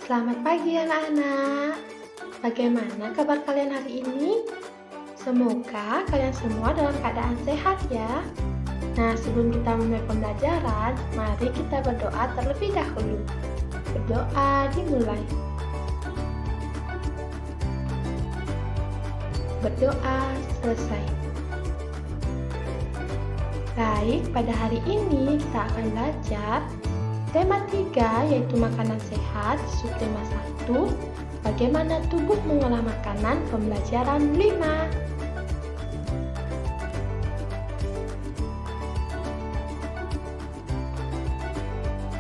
Selamat pagi anak-anak. Bagaimana kabar kalian hari ini? Semoga kalian semua dalam keadaan sehat ya. Nah, sebelum kita memulai pembelajaran, mari kita berdoa terlebih dahulu. Berdoa dimulai. Berdoa selesai. Baik, pada hari ini kita akan belajar tema 3 yaitu makanan sehat, subtema 1, bagaimana tubuh mengolah makanan, pembelajaran 5.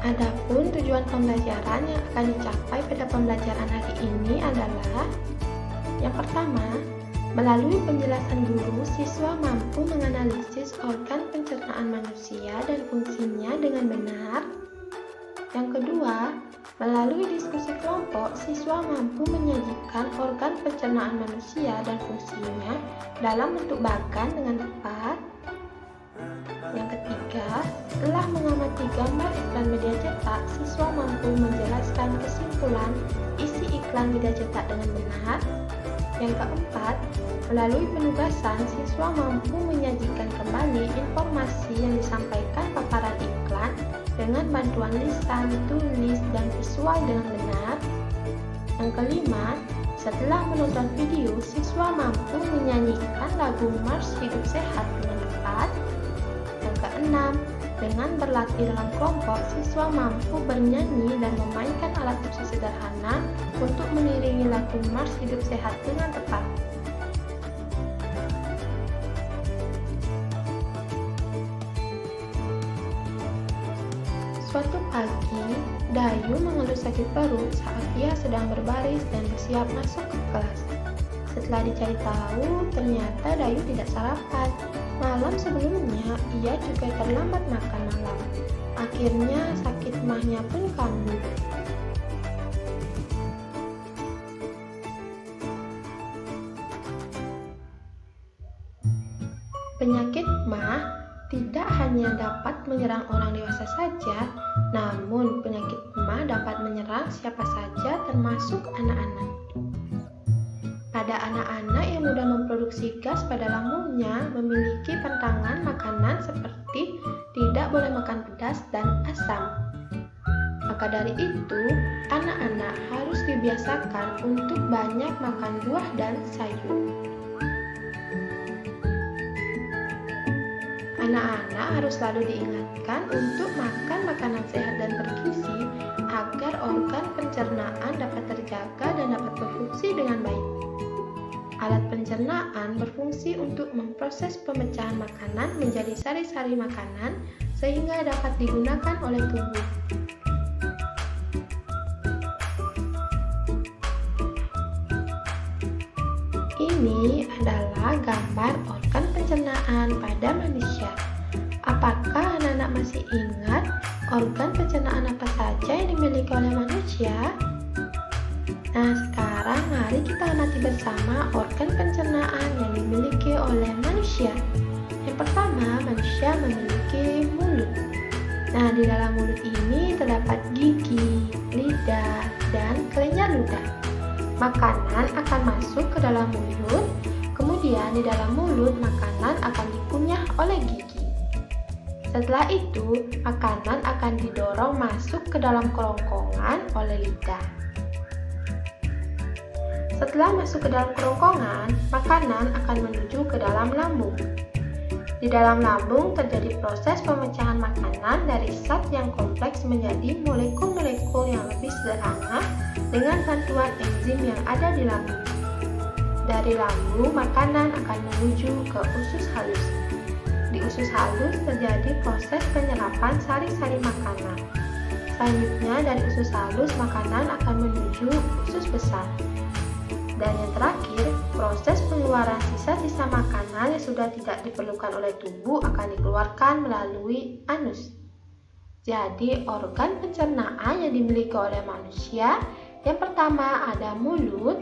Adapun tujuan pembelajaran yang akan dicapai pada pembelajaran hari ini adalah yang pertama, melalui penjelasan guru, siswa mampu menganalisis organ pencernaan manusia dan fungsinya dengan benar. Yang kedua, melalui diskusi kelompok, siswa mampu menyajikan organ pencernaan manusia dan fungsinya dalam bentuk bagan dengan tepat. Yang ketiga, setelah mengamati gambar iklan media cetak, siswa mampu menjelaskan kesimpulan isi iklan media cetak dengan benar. Yang keempat, melalui penugasan, siswa mampu menyajikan kembali informasi yang disampaikan paparan iklan dengan bantuan lisan, tulis, dan visual dengan benar. Yang kelima, setelah menonton video, siswa mampu menyanyikan lagu Mars Hidup Sehat dengan tepat. Yang keenam, dengan berlatih dalam kelompok, siswa mampu bernyanyi dan memainkan alat musik sederhana untuk mengiringi lagu Mars Hidup Sehat dengan tepat. Suatu pagi, Dayu mengeluh sakit perut saat ia sedang berbaris dan bersiap masuk ke kelas. Setelah dicari tahu, ternyata Dayu tidak sarapan. Malam sebelumnya, ia juga terlambat makan malam. Akhirnya, sakit mahnya pun kambuh. Penyakit mah tidak hanya dapat menyerang orang dewasa saja, namun penyakit mah dapat menyerang siapa saja termasuk anak-anak. Pada anak-anak yang mudah memproduksi gas pada lambungnya memiliki pantangan makanan seperti tidak boleh makan pedas dan asam. Maka dari itu, anak-anak harus dibiasakan untuk banyak makan buah dan sayur. Anak-anak harus selalu diingatkan untuk makan makanan sehat dan bergizi agar organ pencernaan dapat terjaga dan dapat berfungsi dengan baik. Alat pencernaan berfungsi untuk memproses pemecahan makanan menjadi sari-sari makanan sehingga dapat digunakan oleh tubuh. Ini adalah gambar organ pencernaan pada manusia. Apakah anak-anak masih ingat organ pencernaan apa saja yang dimiliki oleh manusia? Nah, sekarang mari kita amati bersama organ pencernaan yang dimiliki oleh manusia. Yang pertama, manusia memiliki mulut. Nah, di dalam mulut ini terdapat gigi, lidah, dan kelenjar ludah. Makanan akan masuk ke dalam mulut, kemudian di dalam mulut makanan akan dikunyah oleh gigi. Setelah itu, makanan akan didorong masuk ke dalam kerongkongan oleh lidah. Setelah masuk ke dalam kerongkongan, makanan akan menuju ke dalam lambung. Di dalam lambung terjadi proses pemecahan makanan dari zat yang kompleks menjadi molekul-molekul yang lebih sederhana dengan bantuan enzim yang ada di lambung. Dari lambung, makanan akan menuju ke usus halus. Di usus halus terjadi proses penyerapan sari-sari makanan. Selanjutnya, dari usus halus, makanan akan menuju usus besar. Dan yang terakhir, proses pengeluaran sisa-sisa makanan yang sudah tidak diperlukan oleh tubuh akan dikeluarkan melalui anus. Jadi, organ pencernaan yang dimiliki oleh manusia, yang pertama ada mulut,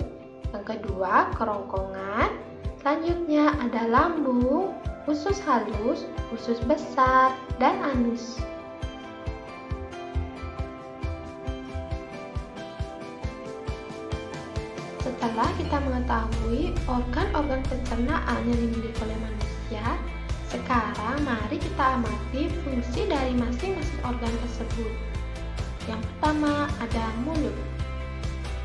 yang kedua kerongkongan, selanjutnya ada lambung, usus halus, usus besar, dan anus. Setelah kita mengetahui organ-organ pencernaan yang dimiliki oleh manusia, sekarang mari kita amati fungsi dari masing-masing organ tersebut. Yang pertama ada mulut.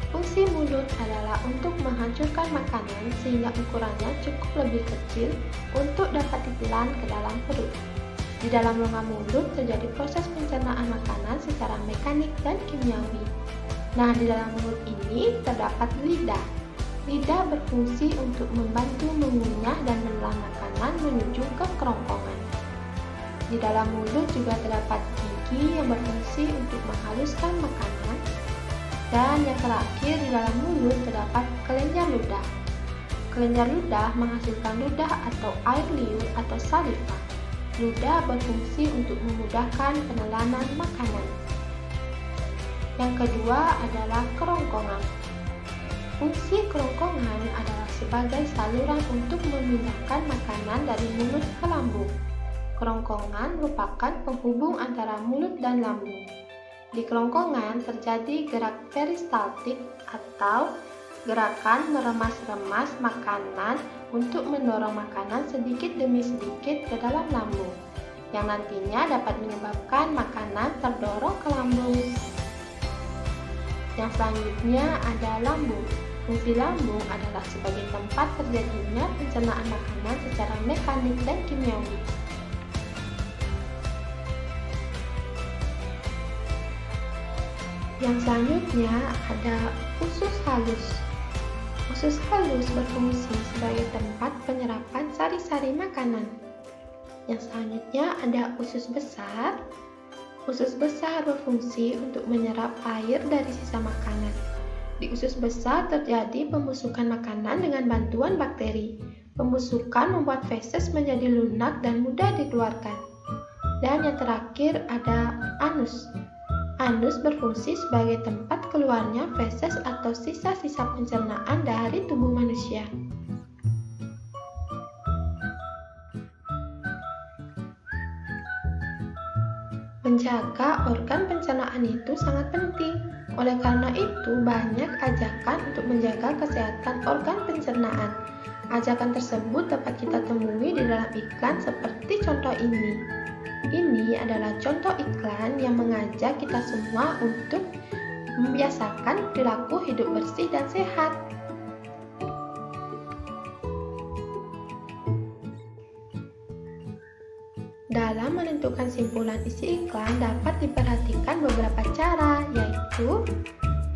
Fungsi mulut adalah untuk menghancurkan makanan sehingga ukurannya cukup lebih kecil untuk dapat ditelan ke dalam perut. Di dalam rongga mulut terjadi proses pencernaan makanan secara mekanik dan kimiawi. Nah, di dalam mulut ini terdapat lidah. Lidah berfungsi untuk membantu mengunyah dan menelan makanan menuju ke kerongkongan. Di dalam mulut juga terdapat gigi yang berfungsi untuk menghaluskan makanan. Dan yang terakhir, di dalam mulut terdapat kelenjar ludah. Kelenjar ludah menghasilkan ludah atau air liur atau saliva. Ludah berfungsi untuk memudahkan penelanan makanan. Yang kedua adalah kerongkongan. Fungsi kerongkongan adalah sebagai saluran untuk memindahkan makanan dari mulut ke lambung. Kerongkongan merupakan penghubung antara mulut dan lambung. Di kerongkongan terjadi gerak peristaltik atau gerakan meremas-remas makanan untuk mendorong makanan sedikit demi sedikit ke dalam lambung, yang nantinya dapat menyebabkan makanan terdorong ke lambung. Yang selanjutnya ada lambung. Fungsi lambung adalah sebagai tempat terjadinya pencernaan makanan secara mekanik dan kimiawi. Yang selanjutnya ada usus halus. Usus halus berfungsi sebagai tempat penyerapan sari-sari makanan. Yang selanjutnya ada usus besar. Usus besar berfungsi untuk menyerap air dari sisa makanan. Di usus besar terjadi pembusukan makanan dengan bantuan bakteri. Pembusukan membuat feses menjadi lunak dan mudah dikeluarkan. Dan yang terakhir ada anus. Anus berfungsi sebagai tempat keluarnya feses atau sisa-sisa pencernaan dari tubuh manusia. Menjaga organ pencernaan itu sangat penting. Oleh karena itu, banyak ajakan untuk menjaga kesehatan organ pencernaan. Ajakan tersebut dapat kita temui di dalam iklan seperti contoh ini. Ini adalah contoh iklan yang mengajak kita semua untuk membiasakan perilaku hidup bersih dan sehat. Dalam menentukan simpulan isi iklan dapat diperhatikan beberapa cara, yaitu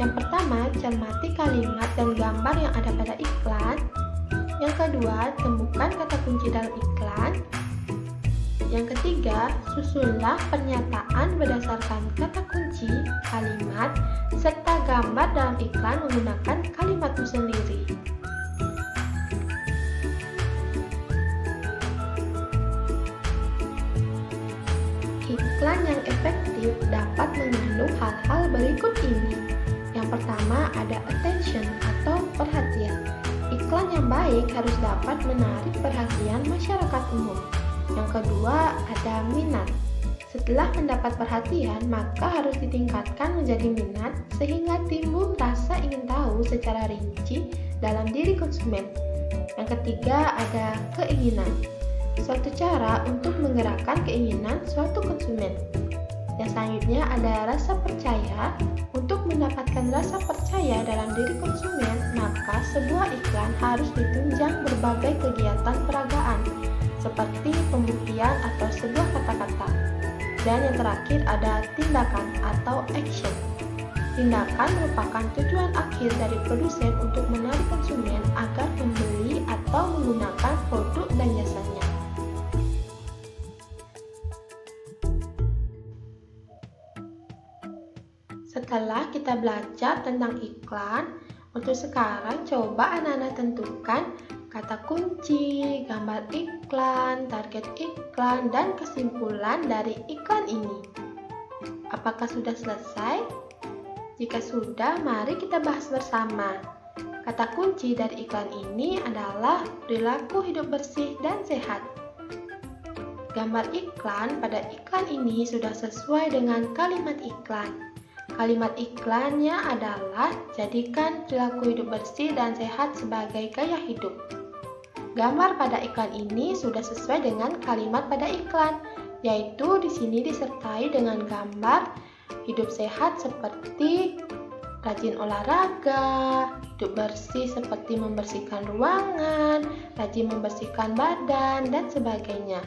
yang pertama, cermati kalimat dan gambar yang ada pada iklan. Yang kedua, temukan kata kunci dalam iklan. Yang ketiga, susunlah pernyataan berdasarkan kata kunci, kalimat, serta gambar dalam iklan menggunakan kalimatmu sendiri. Iklan yang efektif dapat mengandung hal-hal berikut ini. Yang pertama ada attention atau perhatian. Iklan yang baik harus dapat menarik perhatian masyarakat umum. Yang kedua ada minat. Setelah mendapat perhatian, maka harus ditingkatkan menjadi minat sehingga timbul rasa ingin tahu secara rinci dalam diri konsumen. Yang ketiga ada keinginan. Suatu cara untuk menggerakkan keinginan suatu konsumen. Yang selanjutnya ada rasa percaya. Untuk mendapatkan rasa percaya dalam diri konsumen, maka sebuah iklan harus ditunjang berbagai kegiatan peragaan, seperti pembuktian atau sebuah kata-kata. Dan yang terakhir ada tindakan atau action. Tindakan merupakan tujuan akhir dari produsen untuk menarik konsumen agar membeli atau menggunakan produk dan jasanya. Setelah kita belajar tentang iklan, untuk sekarang coba anak-anak tentukan kata kunci, gambar iklan, target iklan, dan kesimpulan dari iklan ini. Apakah sudah selesai? Jika sudah, mari kita bahas bersama. Kata kunci dari iklan ini adalah perilaku hidup bersih dan sehat. Gambar iklan pada iklan ini sudah sesuai dengan kalimat iklan. Kalimat iklannya adalah jadikan perilaku hidup bersih dan sehat sebagai gaya hidup. Gambar pada iklan ini sudah sesuai dengan kalimat pada iklan, yaitu di sini disertai dengan gambar hidup sehat seperti rajin olahraga, hidup bersih seperti membersihkan ruangan, rajin membersihkan badan, dan sebagainya.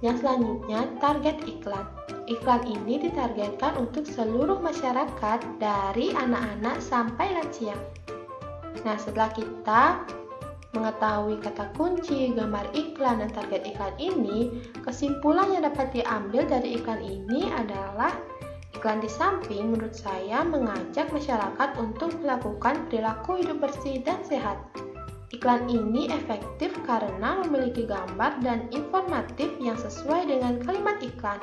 Yang selanjutnya, target iklan. Iklan ini ditargetkan untuk seluruh masyarakat dari anak-anak sampai lansia. Nah, setelah kita mengetahui kata kunci, gambar iklan, dan target iklan ini, kesimpulan yang dapat diambil dari iklan ini adalah iklan di samping menurut saya mengajak masyarakat untuk melakukan perilaku hidup bersih dan sehat. Iklan ini efektif karena memiliki gambar dan informatif yang sesuai dengan kalimat iklan.